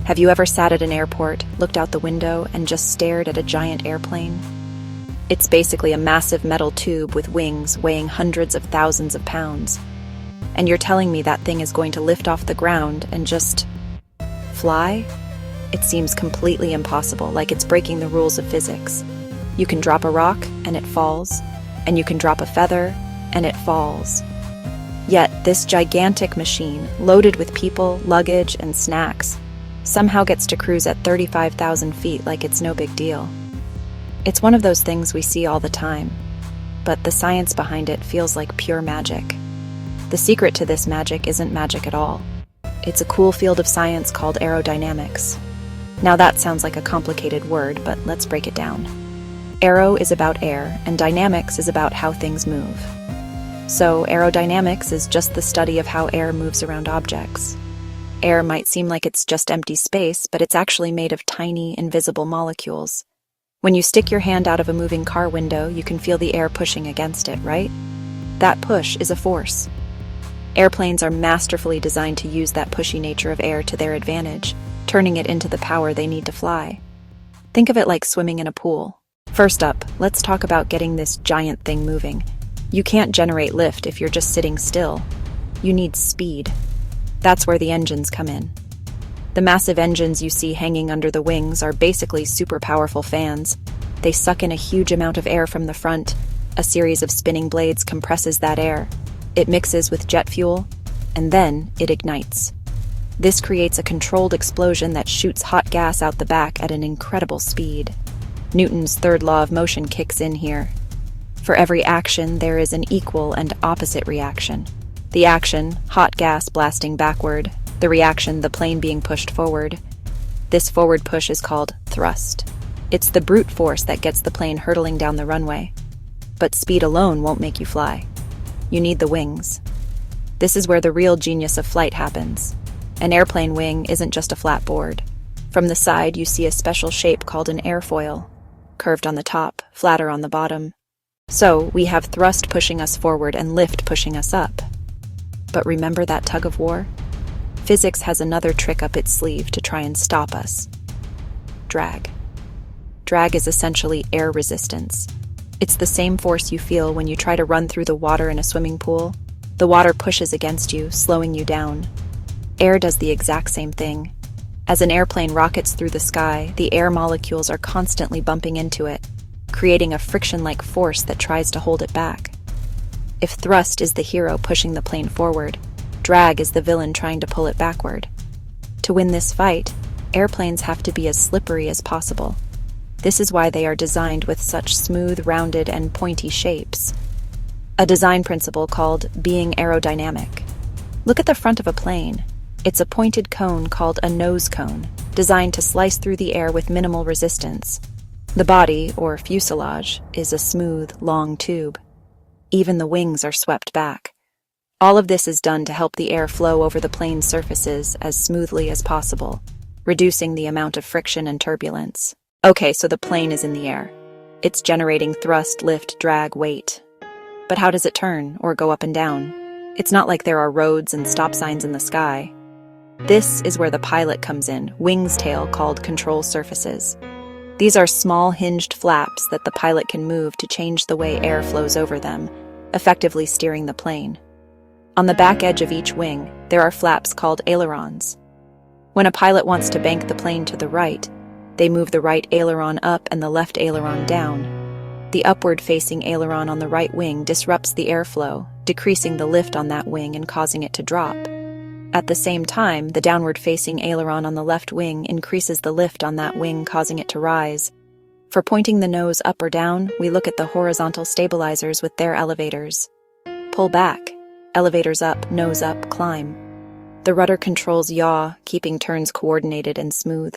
Have you ever sat at an airport, looked out the window, and just stared at a giant airplane? It's basically a massive metal tube with wings weighing hundreds of thousands of pounds. And you're telling me that thing is going to lift off the ground and just fly? It seems completely impossible, like it's breaking the rules of physics. You can drop a rock and it falls, and you can drop a feather and it falls. Yet this gigantic machine, loaded with people, luggage, and snacks, somehow gets to cruise at 35,000 feet like it's no big deal. It's one of those things we see all the time, but the science behind it feels like pure magic. The secret to this magic isn't magic at all. It's a cool field of science called aerodynamics. Now that sounds like a complicated word, but let's break it down. Aero is about air, and dynamics is about how things move. So aerodynamics is just the study of how air moves around objects. Air might seem like it's just empty space, but it's actually made of tiny, invisible molecules. When you stick your hand out of a moving car window, you can feel the air pushing against it, right? That push is a force. Airplanes are masterfully designed to use that pushy nature of air to their advantage, turning it into the power they need to fly. Think of it like swimming in a pool. First up, let's talk about getting this giant thing moving. You can't generate lift if you're just sitting still. You need speed. That's where the engines come in. The massive engines you see hanging under the wings are basically super powerful fans. They suck in a huge amount of air from the front. A series of spinning blades compresses that air. It mixes with jet fuel, and then it ignites. This creates a controlled explosion that shoots hot gas out the back at an incredible speed. Newton's third law of motion kicks in here. For every action, there is an equal and opposite reaction. The action, hot gas blasting backward. The reaction, the plane being pushed forward. This forward push is called thrust. It's the brute force that gets the plane hurtling down the runway. But speed alone won't make you fly. You need the wings. This is where the real genius of flight happens. An airplane wing isn't just a flat board. From the side, you see a special shape called an airfoil, curved on the top, flatter on the bottom. So we have thrust pushing us forward and lift pushing us up. But remember that tug of war? Physics has another trick up its sleeve to try and stop us. Drag. Drag is essentially air resistance. It's the same force you feel when you try to run through the water in a swimming pool. The water pushes against you, slowing you down. Air does the exact same thing. As an airplane rockets through the sky, the air molecules are constantly bumping into it, creating a friction-like force that tries to hold it back. If thrust is the hero pushing the plane forward, drag is the villain trying to pull it backward. To win this fight, airplanes have to be as slippery as possible. This is why they are designed with such smooth, rounded, and pointy shapes. A design principle called being aerodynamic. Look at the front of a plane. It's a pointed cone called a nose cone, designed to slice through the air with minimal resistance. The body, or fuselage, is a smooth, long tube. Even the wings are swept back. All of this is done to help the air flow over the plane's surfaces as smoothly as possible, reducing the amount of friction and turbulence. Okay, so the plane is in the air. It's generating thrust, lift, drag, weight. But how does it turn or go up and down? It's not like there are roads and stop signs in the sky. This is where the pilot comes in, wings tail called control surfaces. These are small hinged flaps that the pilot can move to change the way air flows over them, effectively steering the plane. On the back edge of each wing, there are flaps called ailerons. When a pilot wants to bank the plane to the right, they move the right aileron up and the left aileron down. The upward-facing aileron on the right wing disrupts the airflow, decreasing the lift on that wing and causing it to drop. At the same time, the downward-facing aileron on the left wing increases the lift on that wing, causing it to rise. For pointing the nose up or down, we look at the horizontal stabilizers with their elevators. Pull back. Elevators up, nose up, climb. The rudder controls yaw, keeping turns coordinated and smooth.